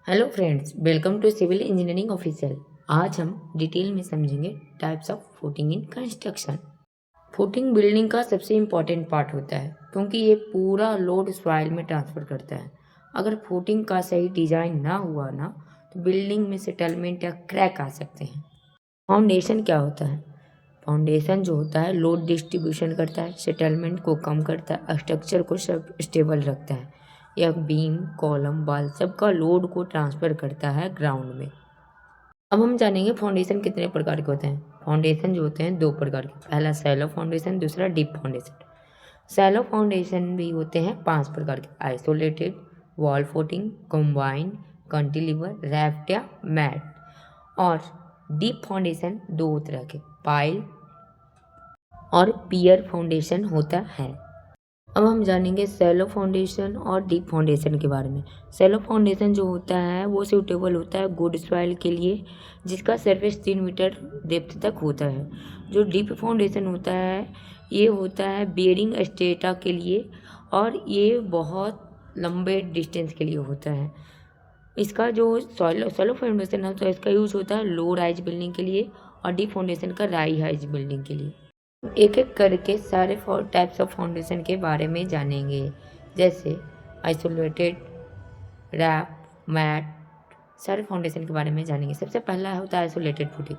Hello friends, welcome to civil engineering official. आज हम detail में समझेंगे types of footing in construction. Footing building का सबसे इम्पॉर्टेंट पार्ट होता है क्योंकि ये पूरा लोड सॉइल में ट्रांसफ़र करता है। अगर फुटिंग का सही डिजाइन ना हुआ ना तो बिल्डिंग में सेटलमेंट या क्रैक आ सकते हैं। फाउंडेशन क्या होता है? फाउंडेशन जो होता है लोड डिस्ट्रीब्यूशन करता है, सेटलमेंट को कम करता है, स्ट्रक्चर को सब स्टेबल रखता है। यह बीम, कॉलम, वाल सबका लोड को ट्रांसफ़र करता है ग्राउंड में। अब हम जानेंगे फाउंडेशन कितने प्रकार के होते हैं। फाउंडेशन जो होते हैं दो प्रकार के, पहला सैलो फाउंडेशन, दूसरा डीप फाउंडेशन। सैलो फाउंडेशन भी होते हैं 5 प्रकार के, isolated, wall footing, combine, cantilever, raft या मैट। और डीप फाउंडेशन दो तरह के, पाइल और पियर फाउंडेशन होता है। अब हम जानेंगे सैलो फाउंडेशन और डीप फाउंडेशन के बारे में। सैलो फाउंडेशन जो होता है वो सूटेबल होता है गुड सॉइल के लिए, जिसका सरफेस 3 मीटर डेप्थ तक होता है। जो डीप फाउंडेशन होता है ये होता है बेरिंग स्ट्रेटा के लिए, और ये बहुत लंबे डिस्टेंस के लिए होता है। इसका जो सैलो फाउंडेशन है तो इसका यूज़ होता है लो राइज बिल्डिंग के लिए, और डीप फाउंडेशन का राइज बिल्डिंग के लिए। एक एक करके सारे टाइप्स ऑफ फाउंडेशन के बारे में जानेंगे, जैसे आइसोलेटेड, रैप, मैट। सारे फाउंडेशन के बारे में जानेंगे। सबसे पहला होता है आइसोलेटेड फुटिंग।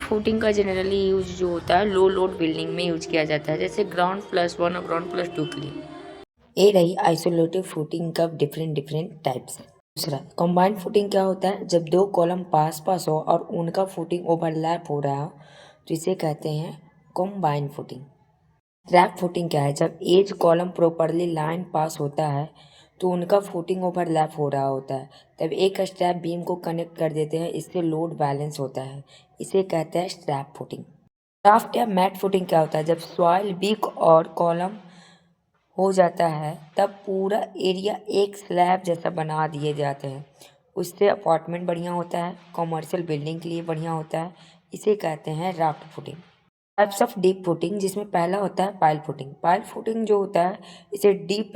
फुटिंग का जनरली यूज जो होता है लो लोड बिल्डिंग में यूज किया जाता है, जैसे ग्राउंड+1 और ग्राउंड+2 के लिए। ये रही आइसोलेटेड फुटिंग का डिफरेंट डिफरेंट टाइप्स। दूसरा कंबाइंड फुटिंग क्या होता है? जब दो कॉलम पास पास हो और उनका फुटिंग ओवरलैप हो रहा हो तो इसे कहते हैं कंबाइंड फुटिंग। ट्रैप फुटिंग क्या है? जब एज कॉलम प्रॉपरली लाइन पास होता है तो उनका फुटिंग ओवरलैप हो रहा होता है, तब एक स्ट्रैप बीम को कनेक्ट कर देते हैं, इससे लोड बैलेंस होता है, इसे कहते हैं स्ट्रैप फुटिंग। राफ्ट या मैट फुटिंग क्या होता है? जब सॉइल वीक और कॉलम हो जाता है तब पूरा एरिया एक स्लैब जैसा बना दिए जाते हैं, उससे अपार्टमेंट बढ़िया होता है, कॉमर्शियल बिल्डिंग के लिए बढ़िया होता है, इसे कहते हैं raft footing. Types of deep footing, जिसमें पहला होता है पाइल फुटिंग। पाइल फुटिंग जो होता है इसे डीप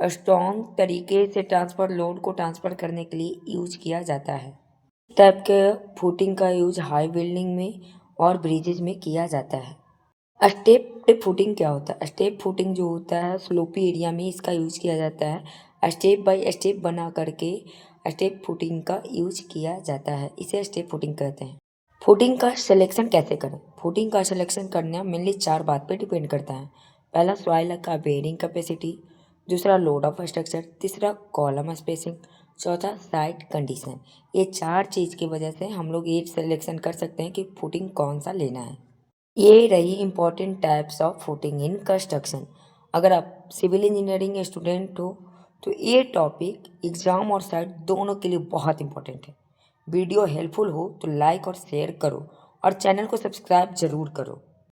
स्ट्रॉन्ग तरीके से ट्रांसफर लोड को ट्रांसफ़र करने के लिए यूज किया जाता है। इस टाइप के फुटिंग का यूज हाई बिल्डिंग में और ब्रिजेज में किया जाता है। स्टेप फुटिंग क्या होता है? स्टेप फुटिंग जो होता है स्लोपी एरिया में इसका यूज किया जाता है। स्टेप बाय स्टेप बना करके स्टेप फुटिंग का यूज किया जाता है, इसे स्टेप फुटिंग कहते हैं। फुटिंग का सिलेक्शन कैसे करें? फुटिंग का सिलेक्शन करना मेनली 4 बात पे डिपेंड करता है। पहला सॉइल का बेयरिंग कैपेसिटी, दूसरा लोड ऑफ स्ट्रक्चर, तीसरा कॉलम स्पेसिंग, चौथा साइट कंडीशन। ये 4 चीज़ की वजह से हम लोग ये सिलेक्शन कर सकते हैं कि फुटिंग कौन सा लेना है। ये रही important types of footing in construction. अगर आप सिविल इंजीनियरिंग स्टूडेंट हो तो ये टॉपिक एग्ज़ाम और साइट दोनों के लिए बहुत इंपॉर्टेंट है। वीडियो हेल्पफुल हो तो लाइक और शेयर करो और चैनल को सब्सक्राइब ज़रूर करो।